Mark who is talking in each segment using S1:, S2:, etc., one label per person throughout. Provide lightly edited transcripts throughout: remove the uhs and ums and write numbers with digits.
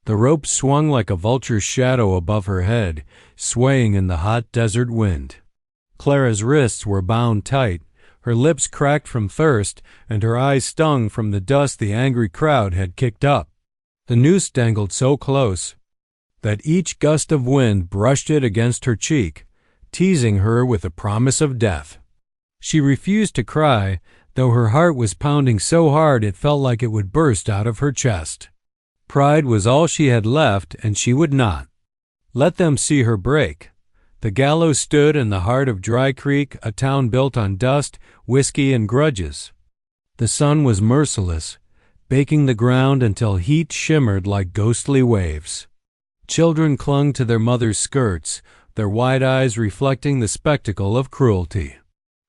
S1: The rope swung like a vulture's shadow above her head, swaying in the hot desert wind. Clara's wrists were bound tight, her lips cracked from thirst, and her eyes stung from the dust the angry crowd had kicked up. The noose dangled so close that each gust of wind brushed it against her cheek, teasing her with a promise of death. She refused to cry, though her heart was pounding so hard it felt like it would burst out of her chest. Pride was all she had left, and she would not let them see her break. The gallows stood in the heart of Dry Creek, a town built on dust, whiskey, and grudges. The sun was merciless, baking the ground until heat shimmered like ghostly waves. Children clung to their mothers' skirts, their wide eyes reflecting the spectacle of cruelty.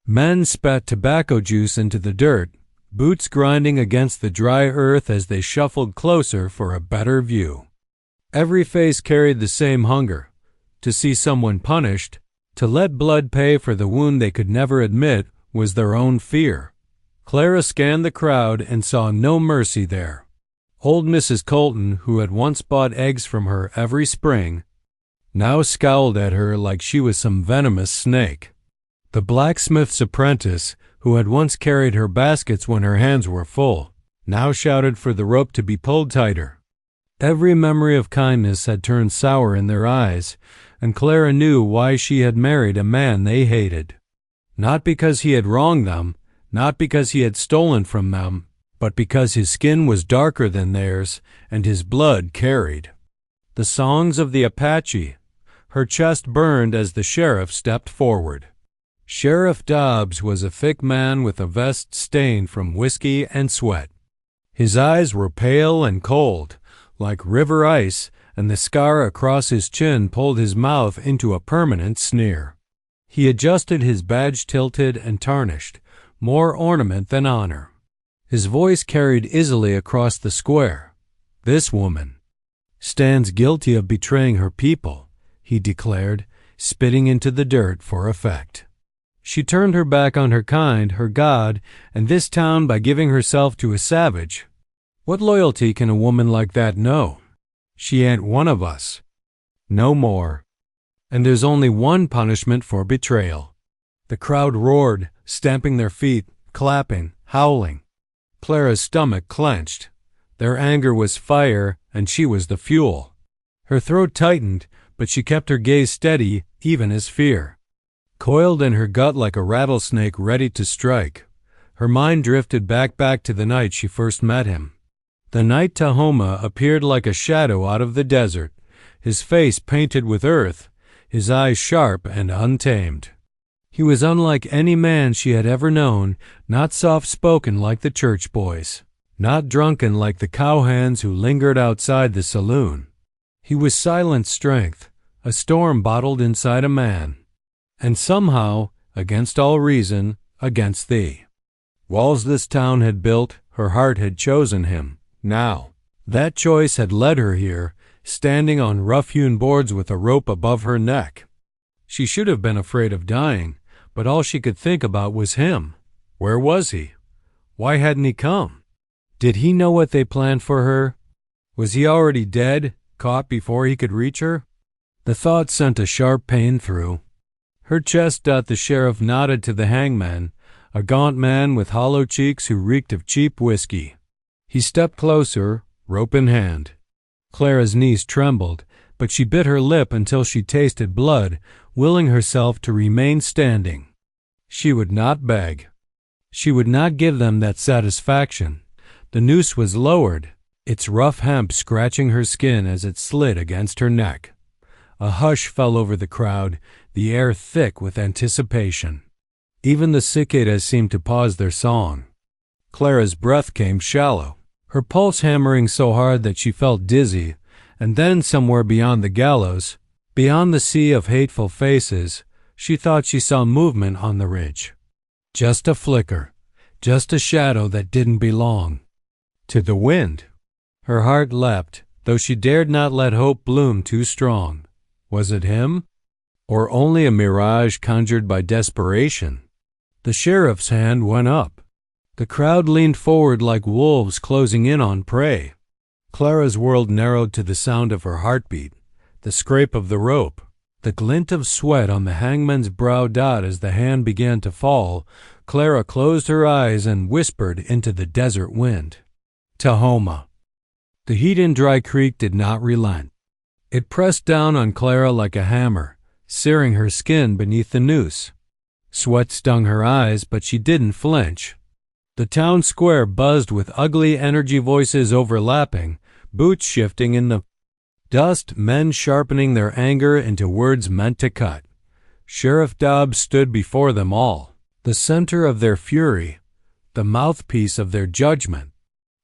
S1: Men spat tobacco juice into the dirt, boots grinding against the dry earth as they shuffled closer for a better view. Every face carried the same hunger: to see someone punished. To let blood pay for the wound they could never admit was their own fear. Clara scanned the crowd and saw no mercy there. Old Mrs. Colton, who had once bought eggs from her every spring, now scowled at her like she was some venomous snake. The blacksmith's apprentice, who had once carried her baskets when her hands were full, now shouted for the rope to be pulled tighter. Every memory of kindness had turned sour in their eyes, and Clara knew why she had married a man they hated. Not because he had wronged them, not because he had stolen from them, but because his skin was darker than theirs and his blood carried. The songs of the Apache. Her chest burned as the sheriff stepped forward. Sheriff Dobbs was a thick man with a vest stained from whiskey and sweat. His eyes were pale and cold, like river ice, and the scar across his chin pulled his mouth into a permanent sneer. He adjusted his badge, tilted and tarnished, more ornament than honor. His voice carried easily across the square. "This woman stands guilty of betraying her people," he declared, spitting into the dirt for effect. She turned her back on her kind, her God, and this town by giving herself to a savage. What loyalty can a woman like that know? She ain't one of us. No more. And there's only one punishment for betrayal. The crowd roared, stamping their feet, clapping, howling. Clara's stomach clenched. Their anger was fire, and she was the fuel. Her throat tightened, but she kept her gaze steady, even as fear coiled in her gut like a rattlesnake ready to strike. Her mind drifted back to the night she first met him. The night Tahoma appeared like a shadow out of the desert, his face painted with earth, his eyes sharp and untamed. He was unlike any man she had ever known, not soft-spoken like the church boys, not drunken like the cowhands who lingered outside the saloon. He was silent strength, a storm bottled inside a man. And somehow, against all reason, against thee. Walls this town had built, her heart had chosen him. Now, that choice had led her here, standing on rough-hewn boards with a rope above her neck. She should have been afraid of dying, but all she could think about was him. Where was he? Why hadn't he come? Did he know what they planned for her? Was he already dead, caught before he could reach her? The thought sent a sharp pain through her chest. The sheriff nodded to the hangman, a gaunt man with hollow cheeks who reeked of cheap whiskey. He stepped closer, rope in hand. Clara's knees trembled, but she bit her lip until she tasted blood, willing herself to remain standing. She would not beg. She would not give them that satisfaction. The noose was lowered, its rough hemp scratching her skin as it slid against her neck. A hush fell over the crowd, the air thick with anticipation. Even the cicadas seemed to pause their song. Clara's breath came shallow, her pulse hammering so hard that she felt dizzy, and then somewhere beyond the gallows, beyond the sea of hateful faces, she thought she saw movement on the ridge. Just a flicker, just a shadow that didn't belong to the wind. Her heart leapt, though she dared not let hope bloom too strong. Was it him? Or only a mirage conjured by desperation? The sheriff's hand went up. The crowd leaned forward like wolves closing in on prey. Clara's world narrowed to the sound of her heartbeat, the scrape of the rope, the glint of sweat on the hangman's brow. As the hand began to fall, Clara closed her eyes and whispered into the desert wind, "Tahoma." The heat in Dry Creek did not relent. It pressed down on Clara like a hammer, searing her skin beneath the noose. Sweat stung her eyes, but she didn't flinch. The town square buzzed with ugly energy voices overlapping, boots shifting in the dust, men sharpening their anger into words meant to cut. Sheriff Dobbs stood before them all, the center of their fury, the mouthpiece of their judgment.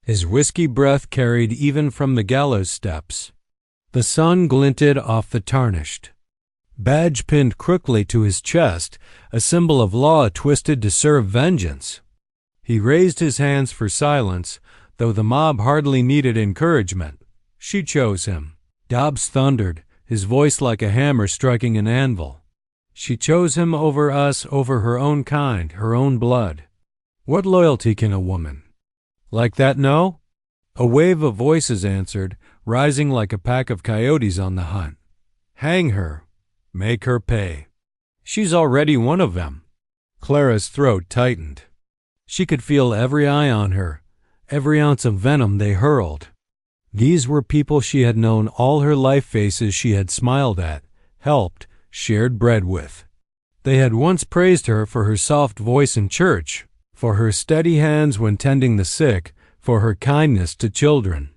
S1: His whiskey breath carried even from the gallows steps. The sun glinted off the tarnished badge pinned crookily to his chest, a symbol of law twisted to serve vengeance. He raised his hands for silence, though the mob hardly needed encouragement. She chose him. Dobbs thundered, his voice like a hammer striking an anvil. She chose him over us, over her own kind, her own blood. What loyalty can a woman like that know? A wave of voices answered, rising like a pack of coyotes on the hunt. Hang her. Make her pay. She's already one of them. Clara's throat tightened. She could feel every eye on her, every ounce of venom they hurled. These were people she had known all her life, faces she had smiled at, helped, shared bread with. They had once praised her for her soft voice in church, for her steady hands when tending the sick, for her kindness to children.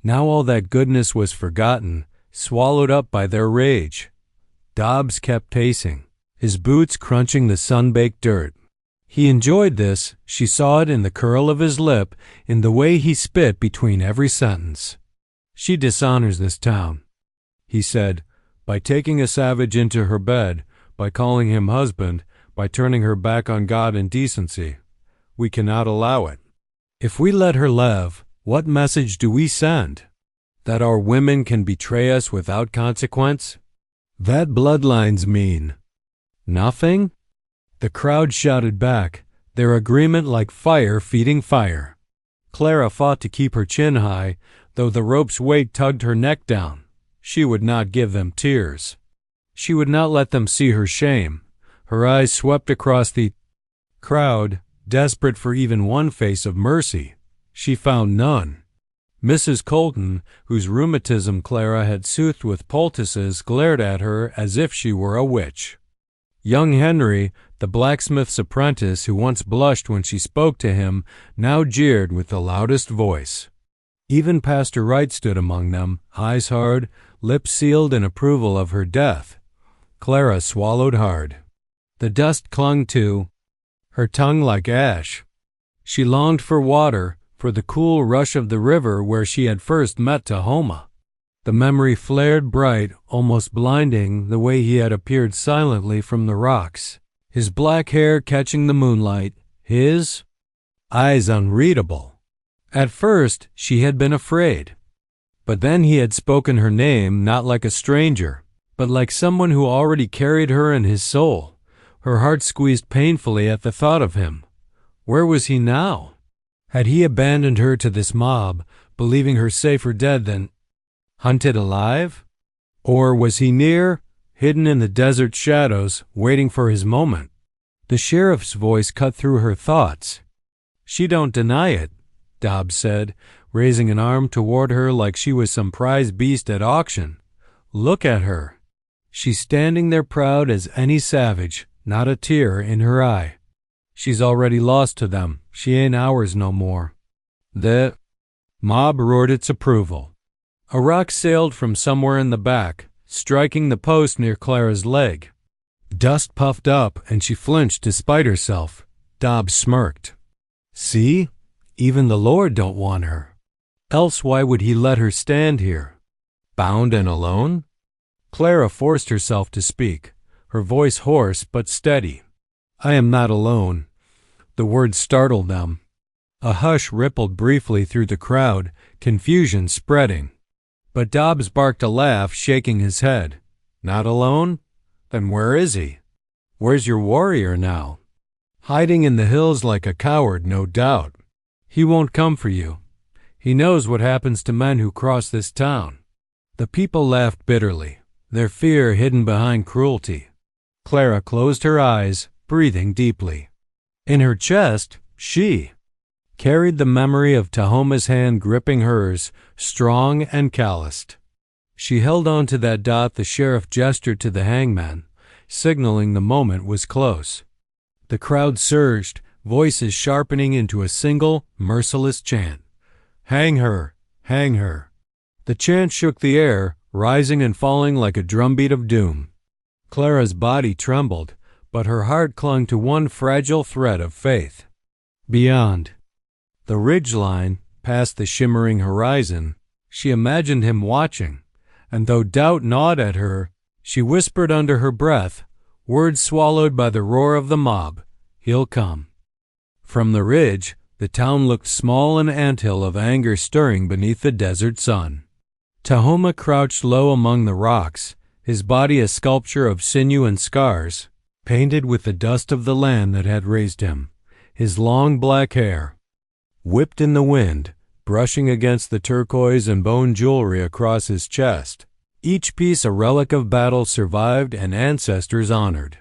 S1: Now all that goodness was forgotten, swallowed up by their rage. Dobbs kept pacing, his boots crunching the sun-baked dirt. He enjoyed this. She saw it in the curl of his lip, in the way he spit between every sentence. She dishonors this town, he said, by taking a savage into her bed, by calling him husband, by turning her back on God and decency. We cannot allow it. If we let her live, what message do we send? That our women can betray us without consequence? That bloodlines mean nothing? The crowd shouted back, their agreement like fire feeding fire. Clara fought to keep her chin high, though the rope's weight tugged her neck down. She would not give them tears. She would not let them see her shame. Her eyes swept across the crowd, desperate for even one face of mercy. She found none. Mrs. Colton, whose rheumatism Clara had soothed with poultices, glared at her as if she were a witch. Young Henry, the blacksmith's apprentice who once blushed when she spoke to him, now jeered with the loudest voice. Even Pastor Wright stood among them, eyes hard, lips sealed in approval of her death. Clara swallowed hard. The dust clung to her tongue like ash. She longed for water, for the cool rush of the river where she had first met Tahoma. The memory flared bright, almost blinding, the way he had appeared silently from the rocks, his black hair catching the moonlight, his eyes unreadable. At first she had been afraid, but then he had spoken her name not like a stranger, but like someone who already carried her in his soul. Her heart squeezed painfully at the thought of him. Where was he now? Had he abandoned her to this mob, believing her safer dead than hunted alive? Or was he near, hidden in the desert shadows, waiting for his moment? The sheriff's voice cut through her thoughts. She don't deny it, Dobbs said, raising an arm toward her like she was some prize beast at auction. Look at her. She's standing there proud as any savage, not a tear in her eye. She's already lost to them. She ain't ours no more. The mob roared its approval. A rock sailed from somewhere in the back, striking the post near Clara's leg. Dust puffed up, and she flinched despite herself. Dobbs smirked. See? Even the Lord don't want her. Else why would he let her stand here? Bound and alone? Clara forced herself to speak, her voice hoarse but steady. I am not alone. The words startled them. A hush rippled briefly through the crowd, confusion spreading. But Dobbs barked a laugh, shaking his head. Not alone? Then where is he? Where's your warrior now? Hiding in the hills like a coward, no doubt. He won't come for you. He knows what happens to men who cross this town." The people laughed bitterly, their fear hidden behind cruelty. Clara closed her eyes, breathing deeply. In her chest, she carried the memory of Tahoma's hand gripping hers, strong and calloused. She held on to that dot the sheriff gestured to the hangman, signaling the moment was close. The crowd surged, voices sharpening into a single, merciless chant. "Hang her! Hang her!" The chant shook the air, rising and falling like a drumbeat of doom. Clara's body trembled, but her heart clung to one fragile thread of faith. Beyond the ridgeline, past the shimmering horizon, she imagined him watching, and though doubt gnawed at her, she whispered under her breath, words swallowed by the roar of the mob, "He'll come." From the ridge, the town looked small, an anthill of anger stirring beneath the desert sun. Tahoma crouched low among the rocks, his body a sculpture of sinew and scars, painted with the dust of the land that had raised him, his long black hair whipped in the wind, brushing against the turquoise and bone jewelry across his chest, each piece a relic of battle survived and ancestors honored.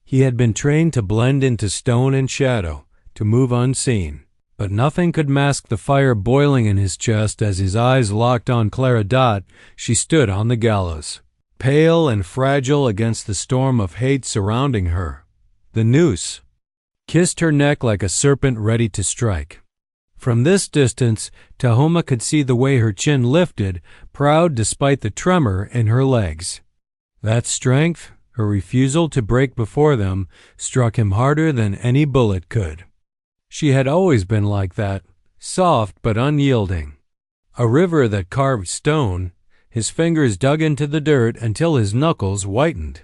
S1: He had been trained to blend into stone and shadow, to move unseen, but nothing could mask the fire boiling in his chest as his eyes locked on Clara Dodd. She stood on the gallows, pale and fragile against the storm of hate surrounding her. The noose kissed her neck like a serpent ready to strike. From this distance, Tahoma could see the way her chin lifted, proud despite the tremor in her legs. That strength, her refusal to break before them, struck him harder than any bullet could. She had always been like that, soft but unyielding. A river that carved stone, his fingers dug into the dirt until his knuckles whitened.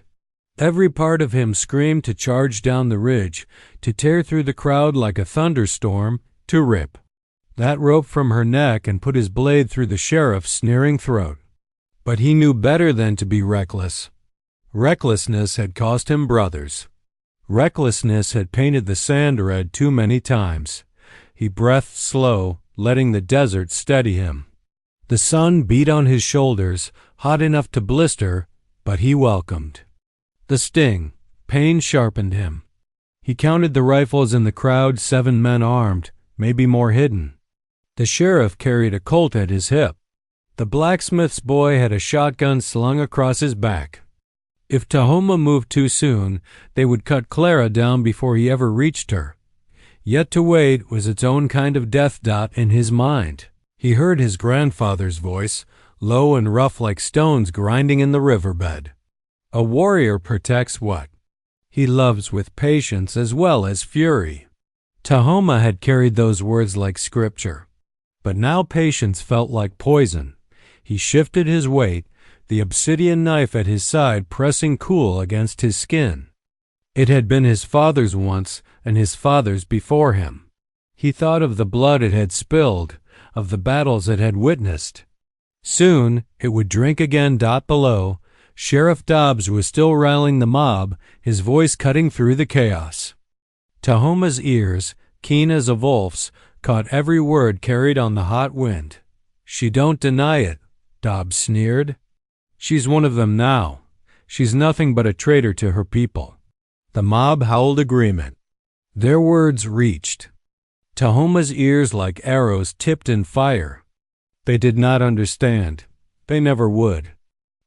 S1: Every part of him screamed to charge down the ridge, to tear through the crowd like a thunderstorm, to rip that rope from her neck and put his blade through the sheriff's sneering throat. But he knew better than to be reckless. Recklessness had cost him brothers. Recklessness had painted the sand red too many times. He breathed slow, letting the desert steady him. The sun beat on his shoulders, hot enough to blister, but he welcomed the sting. Pain sharpened him. He counted the rifles in the crowd, 7 men armed, maybe more hidden. The sheriff carried a Colt at his hip. The blacksmith's boy had a shotgun slung across his back. If Tahoma moved too soon, they would cut Clara down before he ever reached her. Yet to wait was its own kind of death dot in his mind. He heard his grandfather's voice, low and rough like stones grinding in the riverbed. A warrior protects what he loves with patience as well as fury. Tahoma had carried those words like scripture. But now patience felt like poison. He shifted his weight, the obsidian knife at his side pressing cool against his skin. It had been his father's once, and his father's before him. He thought of the blood it had spilled, of the battles it had witnessed. Soon it would drink again. Below, Sheriff Dobbs was still rallying the mob, his voice cutting through the chaos. Tahoma's ears, keen as a wolf's, caught every word carried on the hot wind. "She don't deny it," Dobbs sneered. "She's one of them now. She's nothing but a traitor to her people." The mob howled agreement. Their words reached Tahoma's ears like arrows tipped in fire. They did not understand. They never would.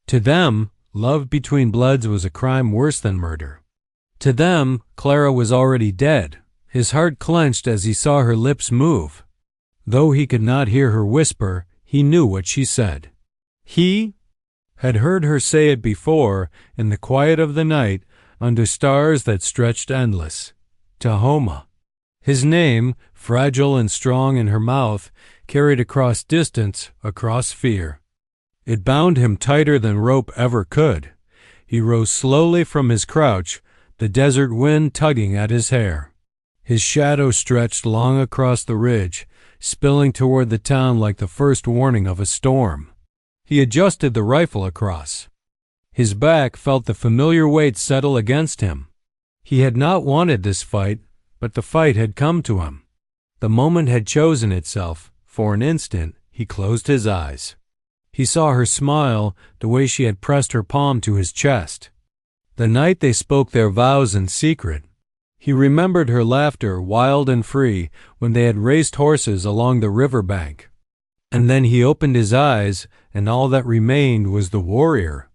S1: To them, love between bloods was a crime worse than murder. To them, Clara was already dead. His heart clenched as he saw her lips move. Though he could not hear her whisper, he knew what she said. He had heard her say it before, in the quiet of the night, under stars that stretched endless. Tahoma. His name, fragile and strong in her mouth, carried across distance, across fear. It bound him tighter than rope ever could. He rose slowly from his crouch, the desert wind tugging at his hair. His shadow stretched long across the ridge, spilling toward the town like the first warning of a storm. He adjusted the rifle across. His back felt the familiar weight settle against him. He had not wanted this fight, but the fight had come to him. The moment had chosen itself, For an instant, he closed his eyes. He saw her smile, the way she had pressed her palm to his chest. The night they spoke their vows in secret. He remembered her laughter, wild and free, when they had raced horses along the river bank. And then he opened his eyes, and all that remained was the warrior.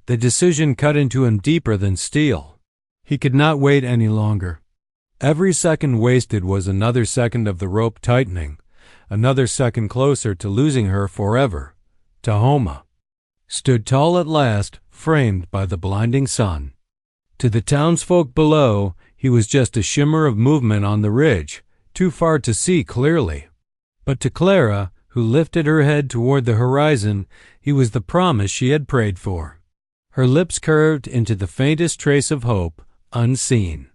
S1: The decision cut into him deeper than steel. He could not wait any longer. Every second wasted was another second of the rope tightening, another second closer to losing her forever. Tahoma stood tall at last, framed by the blinding sun. To the townsfolk below, he was just a shimmer of movement on the ridge, too far to see clearly. But to Clara, who lifted her head toward the horizon, he was the promise she had prayed for. Her lips curved into the faintest trace of hope, unseen.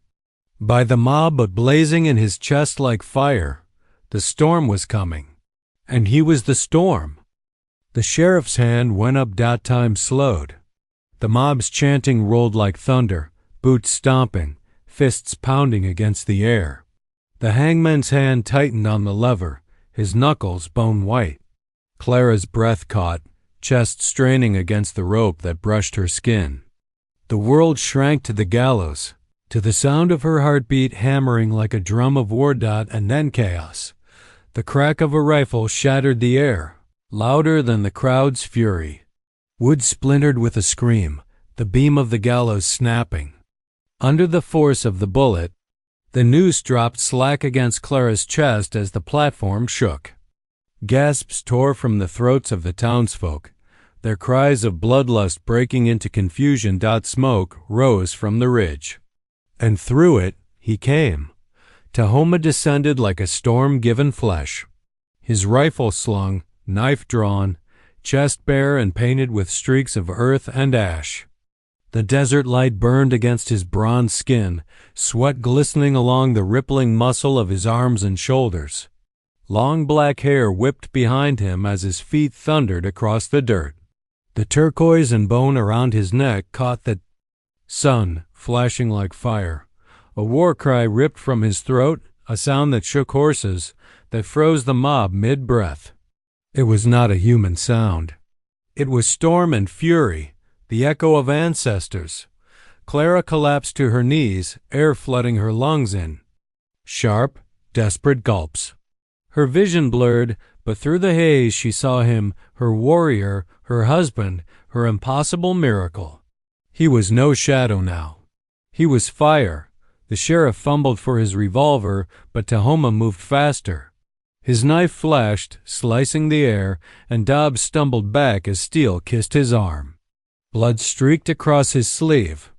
S1: By the mob but blazing in his chest like fire, the storm was coming. And he was the storm. The sheriff's hand went up. Time slowed. The mob's chanting rolled like thunder, boots stomping, fists pounding against the air. The hangman's hand tightened on the lever, his knuckles bone white. Clara's breath caught, chest straining against the rope that brushed her skin. The world shrank to the gallows, to the sound of her heartbeat hammering like a drum of war. And then chaos. The crack of a rifle shattered the air, louder than the crowd's fury. Wood splintered with a scream, the beam of the gallows snapping. Under the force of the bullet, the noose dropped slack against Clara's chest as the platform shook. Gasps tore from the throats of the townsfolk, their cries of bloodlust breaking into confusion. Smoke rose from the ridge. And through it, he came. Tahoma descended like a storm-given flesh. His rifle slung, knife drawn, chest bare and painted with streaks of earth and ash. The desert light burned against his bronze skin, sweat glistening along the rippling muscle of his arms and shoulders. Long black hair whipped behind him as his feet thundered across the dirt. The turquoise and bone around his neck caught the sun, flashing like fire. A war cry ripped from his throat, a sound that shook horses, that froze the mob mid-breath. It was not a human sound. It was storm and fury, the echo of ancestors. Clara collapsed to her knees, air flooding her lungs in. Sharp, desperate gulps. Her vision blurred, but through the haze she saw him, her warrior, her husband, her impossible miracle. He was no shadow now. He was fire. The sheriff fumbled for his revolver, but Tahoma moved faster. His knife flashed, slicing the air, and Dobbs stumbled back as steel kissed his arm. Blood streaked across his sleeve.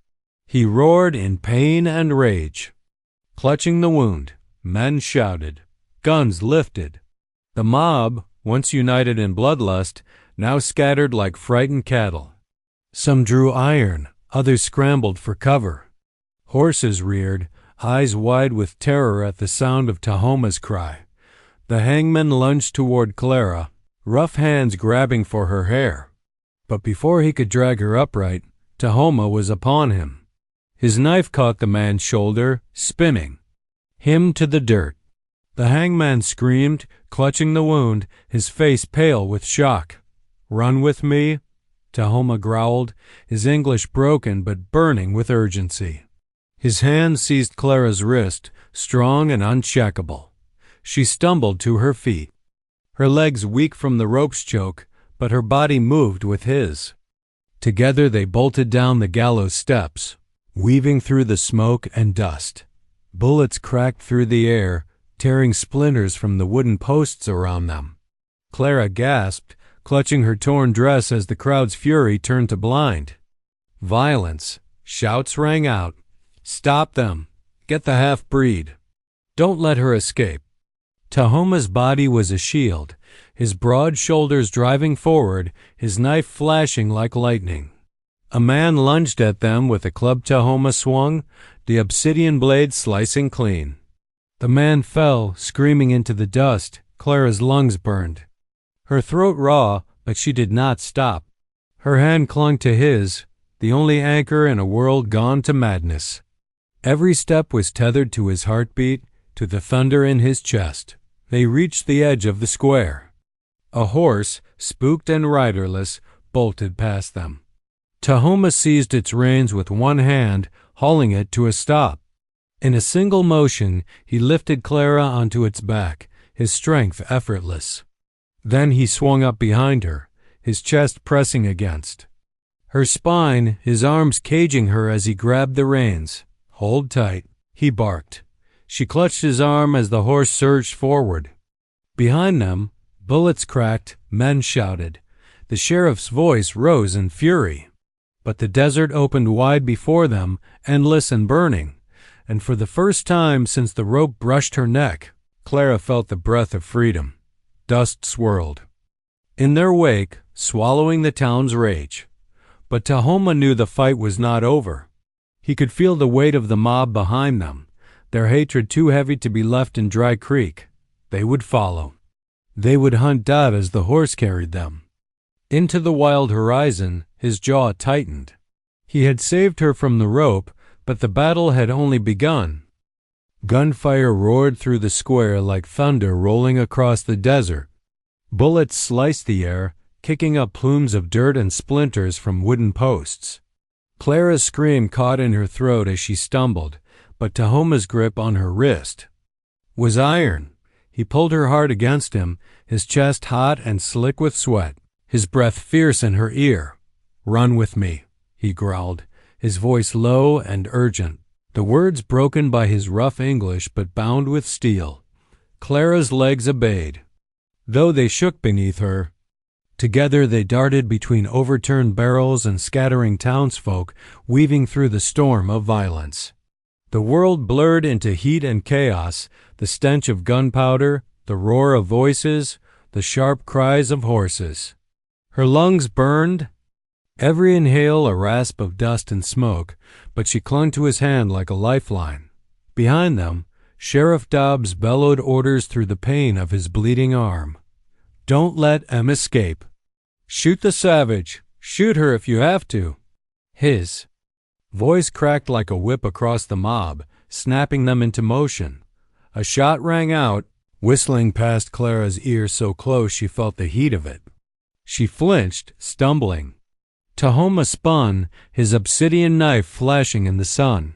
S1: He roared in pain and rage. Clutching the wound, men shouted. Guns lifted. The mob, once united in bloodlust, now scattered like frightened cattle. Some drew iron, others scrambled for cover. Horses reared, eyes wide with terror at the sound of Tahoma's cry. The hangman lunged toward Clara, rough hands grabbing for her hair. But before he could drag her upright, Tahoma was upon him. His knife caught the man's shoulder, spinning him to the dirt. The hangman screamed, clutching the wound, his face pale with shock. "Run with me?" Tahoma growled, his English broken but burning with urgency. His hand seized Clara's wrist, strong and uncheckable. She stumbled to her feet, her legs weak from the rope's choke, but her body moved with his. Together they bolted down the gallows steps, weaving through the smoke and dust. Bullets cracked through the air, tearing splinters from the wooden posts around them. Clara gasped, clutching her torn dress as the crowd's fury turned to blind. Violence. Shouts rang out. "Stop them! Get the half-breed! Don't let her escape!" Tahoma's body was a shield, his broad shoulders driving forward, his knife flashing like lightning. A man lunged at them with a club Tahoma swung, the obsidian blade slicing clean. The man fell, screaming into the dust. Clara's lungs burned. Her throat raw, but she did not stop. Her hand clung to his, the only anchor in a world gone to madness. Every step was tethered to his heartbeat, to the thunder in his chest. They reached the edge of the square. A horse, spooked and riderless, bolted past them. Tahoma seized its reins with one hand, hauling it to a stop. In a single motion, he lifted Clara onto its back, his strength effortless. Then he swung up behind her, his chest pressing against her spine, his arms caging her as he grabbed the reins. "Hold tight," he barked. She clutched his arm as the horse surged forward. Behind them, bullets cracked, men shouted. The sheriff's voice rose in fury. But the desert opened wide before them, endless and burning, and for the first time since the rope brushed her neck, Clara felt the breath of freedom. Dust swirled in their wake, swallowing the town's rage. But Tahoma knew the fight was not over. He could feel the weight of the mob behind them, their hatred too heavy to be left in Dry Creek. They would follow. They would hunt Dot as the horse carried them. Into the wild horizon, his jaw tightened. He had saved her from the rope, but the battle had only begun. Gunfire roared through the square like thunder rolling across the desert. Bullets sliced the air, kicking up plumes of dirt and splinters from wooden posts. Clara's scream caught in her throat as she stumbled, but Tahoma's grip on her wrist was iron. He pulled her hard against him, his chest hot and slick with sweat, his breath fierce in her ear. "Run with me," he growled, his voice low and urgent, the words broken by his rough English but bound with steel. Clara's legs obeyed, though they shook beneath her. Together they darted between overturned barrels and scattering townsfolk, weaving through the storm of violence. The world blurred into heat and chaos, the stench of gunpowder, the roar of voices, the sharp cries of horses. Her lungs burned, every inhale a rasp of dust and smoke, but she clung to his hand like a lifeline. Behind them, Sheriff Dobbs bellowed orders through the pain of his bleeding arm. "Don't let Em escape. Shoot the savage. Shoot her if you have to." His voice cracked like a whip across the mob, snapping them into motion. A shot rang out, whistling past Clara's ear so close she felt the heat of it. She flinched, stumbling. Tahoma spun, his obsidian knife flashing in the sun.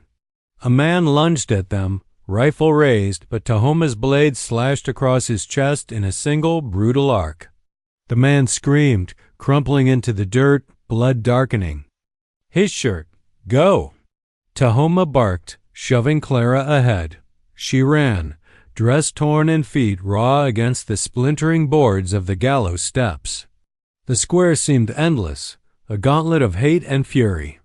S1: A man lunged at them, rifle raised, but Tahoma's blade slashed across his chest in a single, brutal arc. The man screamed, crumpling into the dirt, blood darkening. "His shirt! Go!" Tahoma barked, shoving Clara ahead. She ran, dress torn and feet raw against the splintering boards of the gallows steps. The square seemed endless, a gauntlet of hate and fury.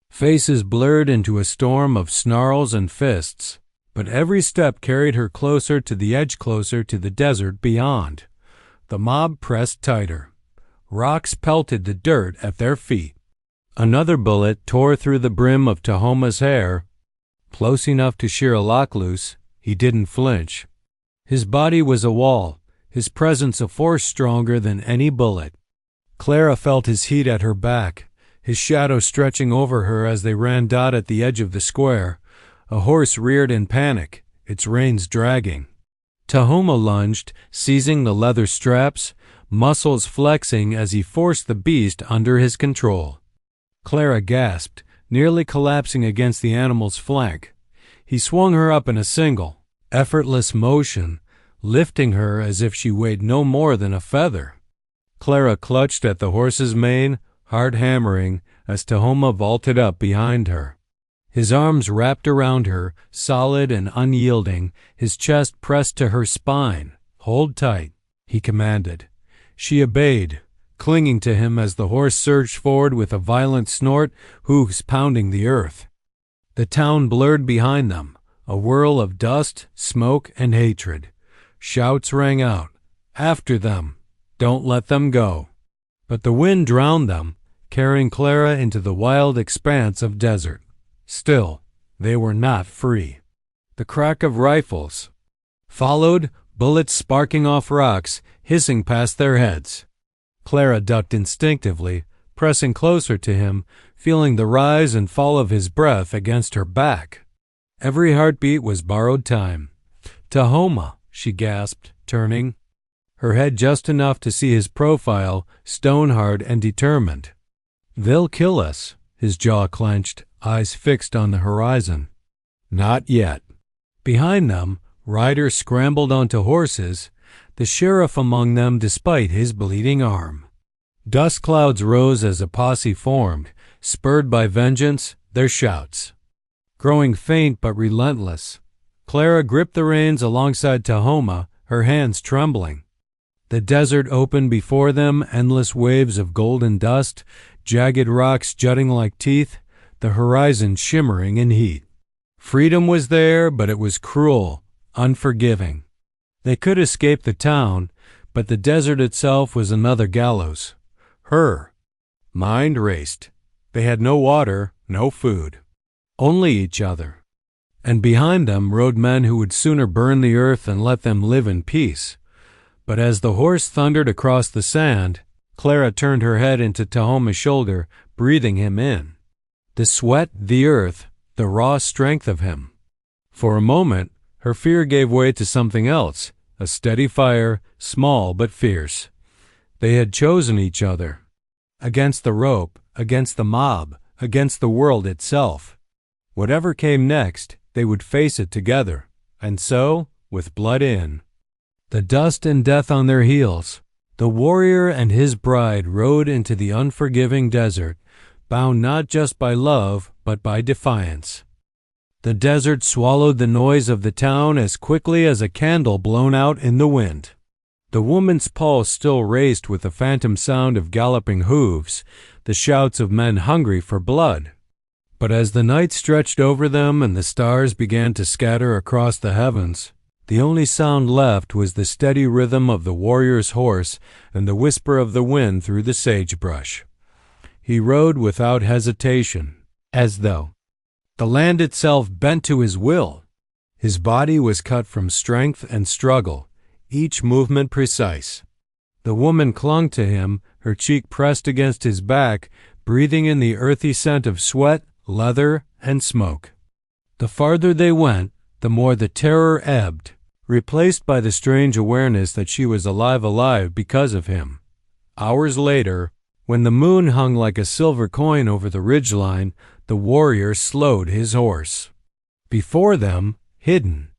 S1: Faces blurred into a storm of snarls and fists, but every step carried her closer to the edge, closer to the desert beyond. The mob pressed tighter. Rocks pelted the dirt at their feet. Another bullet tore through the brim of Tahoma's hair. Close enough to shear a lock loose, he didn't flinch. His body was a wall, his presence a force stronger than any bullet. Clara felt his heat at her back, his shadow stretching over her as they ran Dot at the edge of the square. A horse reared in panic, its reins dragging. Tahoma lunged, seizing the leather straps, muscles flexing as he forced the beast under his control. Clara gasped, nearly collapsing against the animal's flank. He swung her up in a single, effortless motion, lifting her as if she weighed no more than a feather. Clara clutched at the horse's mane, heart hammering, as Tahoma vaulted up behind her. His arms wrapped around her, solid and unyielding, his chest pressed to her spine. "Hold tight," he commanded. She obeyed, clinging to him as the horse surged forward with a violent snort, hoofs pounding the earth. The town blurred behind them, a whirl of dust, smoke, and hatred. Shouts rang out, "After them! Don't let them go!" But the wind drowned them, carrying Clara into the wild expanse of desert. Still, they were not free. The crack of rifles followed, bullets sparking off rocks, hissing past their heads. Clara ducked instinctively, pressing closer to him, feeling the rise and fall of his breath against her back. Every heartbeat was borrowed time. "Tahoma," she gasped, turning, her head just enough to see his profile, stone-hard and determined. "They'll kill us," his jaw clenched, eyes fixed on the horizon. "Not yet." Behind them, riders scrambled onto horses, the sheriff among them despite his bleeding arm. Dust clouds rose as a posse formed, spurred by vengeance, their shouts. Growing faint but relentless, Clara gripped the reins alongside Tahoma, her hands trembling. The desert opened before them, endless waves of golden dust, jagged rocks jutting like teeth, the horizon shimmering in heat. Freedom was there, but it was cruel, unforgiving. They could escape the town, but the desert itself was another gallows. Her mind raced. They had no water, no food, only each other. And behind them rode men who would sooner burn the earth than let them live in peace. But as the horse thundered across the sand, Clara turned her head into Tahoma's shoulder, breathing him in. The sweat, the earth, the raw strength of him. For a moment, her fear gave way to something else, a steady fire, small but fierce. They had chosen each other. Against the rope, against the mob, against the world itself. Whatever came next, they would face it together, and so, with blood in. The dust and death on their heels, the warrior and his bride rode into the unforgiving desert, bound not just by love, but by defiance. The desert swallowed the noise of the town as quickly as a candle blown out in the wind. The woman's pulse still raced with the phantom sound of galloping hooves, the shouts of men hungry for blood. But as the night stretched over them and the stars began to scatter across the heavens, the only sound left was the steady rhythm of the warrior's horse and the whisper of the wind through the sagebrush. He rode without hesitation, as though the land itself bent to his will. His body was cut from strength and struggle, each movement precise. The woman clung to him, her cheek pressed against his back, breathing in the earthy scent of sweat, leather, and smoke. The farther they went, the more the terror ebbed, replaced by the strange awareness that she was alive because of him. Hours later, when the moon hung like a silver coin over the ridgeline, the warrior slowed his horse. Before them, hidden,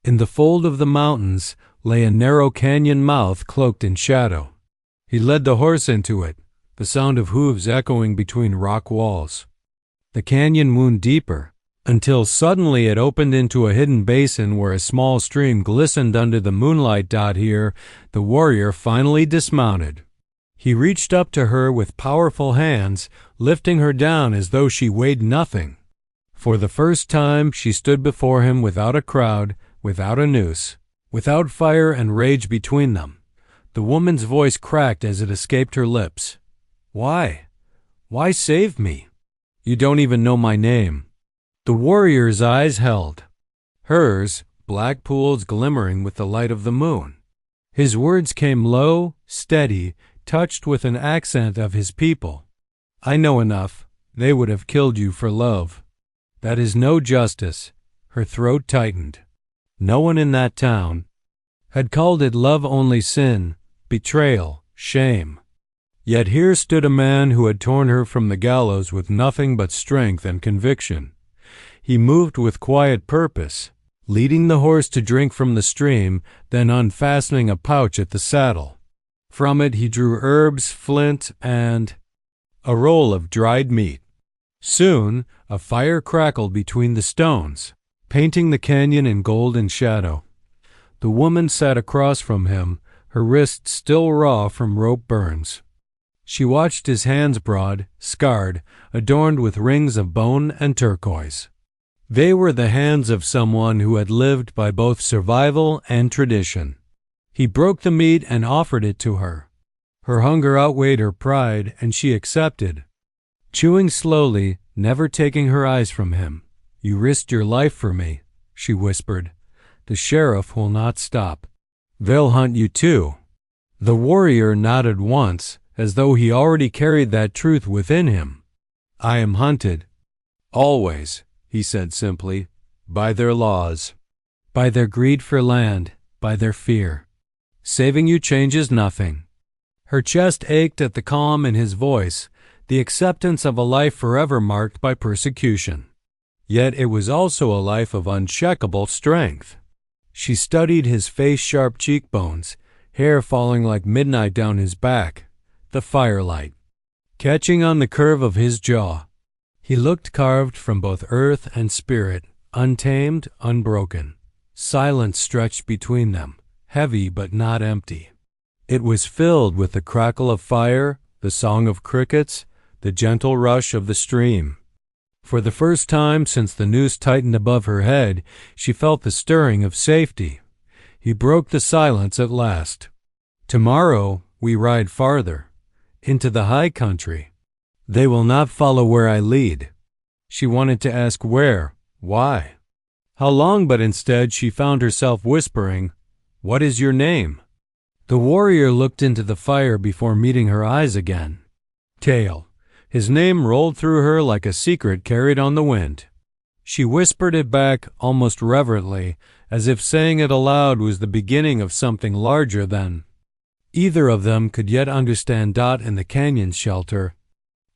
S1: in the fold of the mountains, lay a narrow canyon mouth cloaked in shadow. He led the horse into it, the sound of hooves echoing between rock walls. The canyon wound deeper, until suddenly it opened into a hidden basin where a small stream glistened under the moonlight. Here, the warrior finally dismounted. He reached up to her with powerful hands, lifting her down as though she weighed nothing. For the first time, she stood before him without a crowd, without a noose, without fire and rage between them. The woman's voice cracked as it escaped her lips. "Why? Why save me? You don't even know my name." The warrior's eyes held. Hers, black pools glimmering with the light of the moon. His words came low, steady, touched with an accent of his people. "I know enough. They would have killed you for love. That is no justice." Her throat tightened. No one in that town had called it love, only sin, betrayal, shame. Yet here stood a man who had torn her from the gallows with nothing but strength and conviction. He moved with quiet purpose, leading the horse to drink from the stream, then unfastening a pouch at the saddle. From it he drew herbs, flint, and a roll of dried meat. Soon a fire crackled between the stones, painting the canyon in golden shadow. The woman sat across from him, her wrists still raw from rope burns. She watched his hands broad, scarred, adorned with rings of bone and turquoise. They were the hands of someone who had lived by both survival and tradition. He broke the meat and offered it to her. Her hunger outweighed her pride, and she accepted. Chewing slowly, never taking her eyes from him. "You risked your life for me," she whispered. "The sheriff will not stop. They'll hunt you too." The warrior nodded once, as though he already carried that truth within him. "I am hunted. Always," he said simply, "by their laws, by their greed for land, by their fear." Saving you changes nothing." Her chest ached at the calm in his voice, the acceptance of a life forever marked by persecution. Yet it was also a life of unshakable strength. She studied his face-sharp cheekbones, hair falling like midnight down his back, the firelight catching on the curve of his jaw. He looked carved from both earth and spirit, untamed, unbroken. Silence stretched between them, heavy but not empty. It was filled with the crackle of fire, the song of crickets, the gentle rush of the stream. For the first time since the noose tightened above her head, she felt the stirring of safety. He broke the silence at last. "Tomorrow we ride farther, into the high country. They will not follow where I lead." She wanted to ask where, why, how long, but instead she found herself whispering, "What is your name?" The warrior looked into the fire before meeting her eyes again. Tale. His name rolled through her like a secret carried on the wind. She whispered it back almost reverently, as if saying it aloud was the beginning of something larger than. Either of them could yet understand Dot in the canyon's shelter.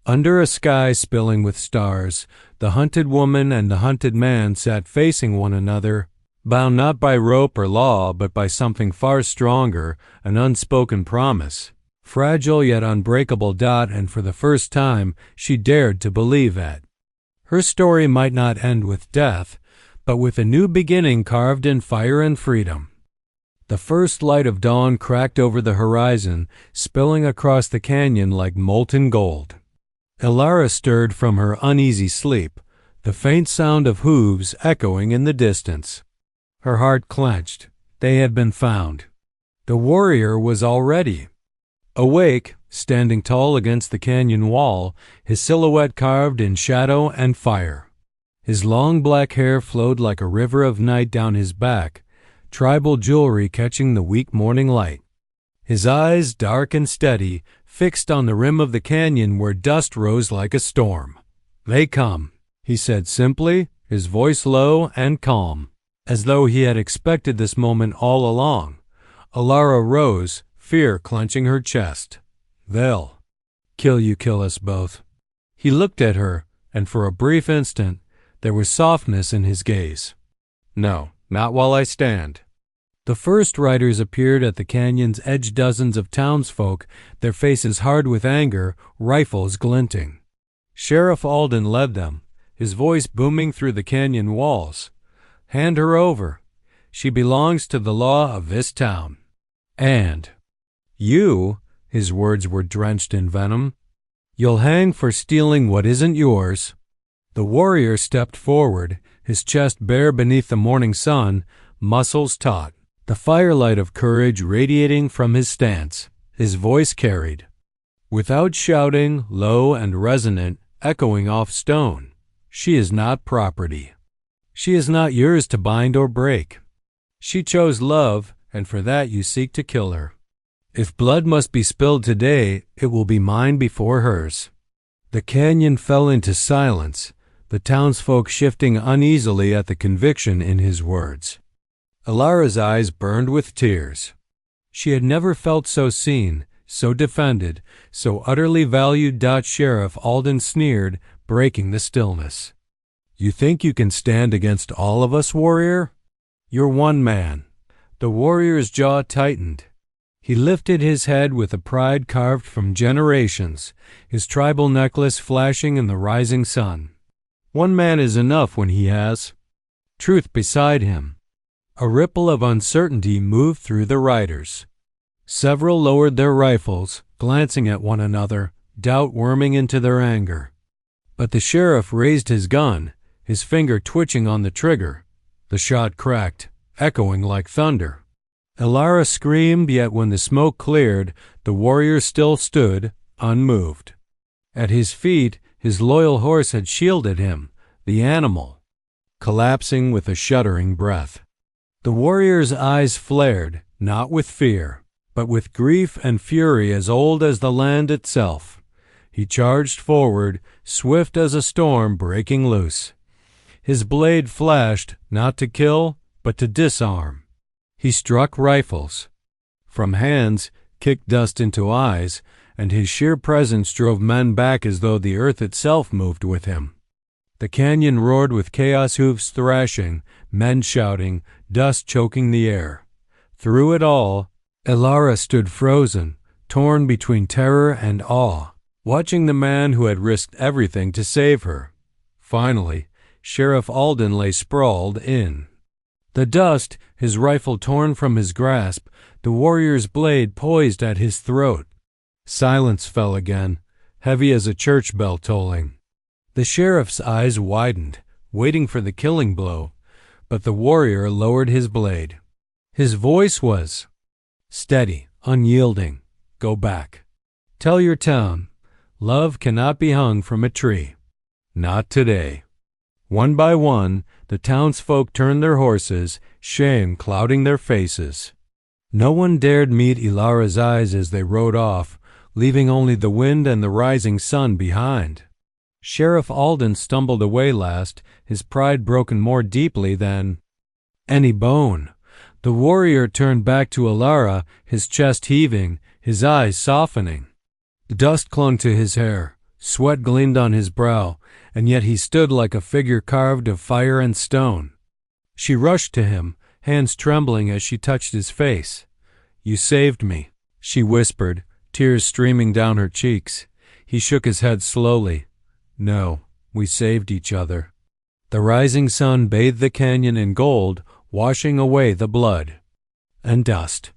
S1: Under a sky spilling with stars, the hunted woman and the hunted man sat facing one another, bound not by rope or law, but by something far stronger, an unspoken promise. Fragile yet unbreakable Dot, and for the first time she dared to believe it. Her story might not end with death, but with a new beginning carved in fire and freedom. The first light of dawn cracked over the horizon, spilling across the canyon like molten gold. Elara stirred from her uneasy sleep, the faint sound of hooves echoing in the distance. Her heart clenched. They had been found. The warrior was already awake, standing tall against the canyon wall, his silhouette carved in shadow and fire. His long black hair flowed like a river of night down his back, tribal jewelry catching the weak morning light. His eyes, dark and steady, fixed on the rim of the canyon where dust rose like a storm. "They come," he said simply, his voice low and calm, as though he had expected this moment all along. Elara rose, fear clenching her chest. "They'll kill us both." He looked at her, and for a brief instant there was softness in his gaze. "No, not while I stand." The first riders appeared at the canyon's edge, dozens of townsfolk, their faces hard with anger, rifles glinting. Sheriff Alden led them, his voice booming through the canyon walls. "Hand her over. She belongs to the law of this town. And you," his words were drenched in venom, "you'll hang for stealing what isn't yours." The warrior stepped forward, his chest bare beneath the morning sun, muscles taut, the firelight of courage radiating from his stance. His voice carried, without shouting, low and resonant, echoing off stone. "She is not property. She is not yours to bind or break. She chose love, and for that you seek to kill her. If blood must be spilled today, it will be mine before hers." The canyon fell into silence, the townsfolk shifting uneasily at the conviction in his words. Elara's eyes burned with tears. She had never felt so seen, so defended, so utterly valued. Sheriff Alden sneered, breaking the stillness. "You think you can stand against all of us, warrior? You're one man." The warrior's jaw tightened. He lifted his head with a pride carved from generations, his tribal necklace flashing in the rising sun. One man is enough when he has truth beside him. A ripple of uncertainty moved through the riders. Several lowered their rifles, glancing at one another, doubt worming into their anger. But the sheriff raised his gun, his finger twitching on the trigger. The shot cracked, echoing like thunder. Elara screamed, yet when the smoke cleared, the warrior still stood, unmoved. At his feet, his loyal horse had shielded him, the animal, collapsing with a shuddering breath. The warrior's eyes flared, not with fear, but with grief and fury as old as the land itself. He charged forward, swift as a storm breaking loose. His blade flashed, not to kill, but to disarm. He struck rifles. from hands kicked dust into eyes, and his sheer presence drove men back as though the earth itself moved with him. The canyon roared with chaos hooves thrashing, men shouting, dust choking the air. Through it all, Elara stood frozen, torn between terror and awe, watching the man who had risked everything to save her. Finally, Sheriff Alden lay sprawled in the dust, his rifle torn from his grasp, the warrior's blade poised at his throat. Silence fell again, heavy as a church bell tolling. The sheriff's eyes widened, waiting for the killing blow, but the warrior lowered his blade. His voice was steady, unyielding. Go back. Tell your town, love cannot be hung from a tree. Not today. One by one, the townsfolk turned their horses, shame clouding their faces. No one dared meet Elara's eyes as they rode off, leaving only the wind and the rising sun behind. Sheriff Alden stumbled away last, his pride broken more deeply than any bone. The warrior turned back to Elara, his chest heaving, his eyes softening. Dust clung to his hair, sweat gleamed on his brow, and yet he stood like a figure carved of fire and stone. She rushed to him, hands trembling as she touched his face. "You saved me," she whispered, tears streaming down her cheeks. He shook his head slowly. "No, we saved each other." The rising sun bathed the canyon in gold, washing away the blood and dust.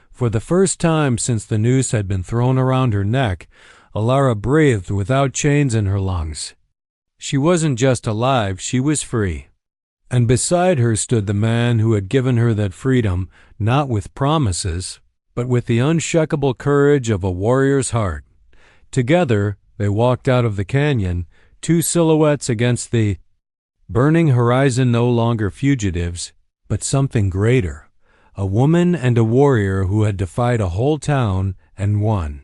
S1: For the first time since the noose had been thrown around her neck, Elara breathed without chains in her lungs. She wasn't just alive, she was free. And beside her stood the man who had given her that freedom, not with promises, but with the unshakable courage of a warrior's heart. Together, they walked out of the canyon, two silhouettes against the burning horizon, no longer fugitives, but something greater, a woman and a warrior who had defied a whole town and won.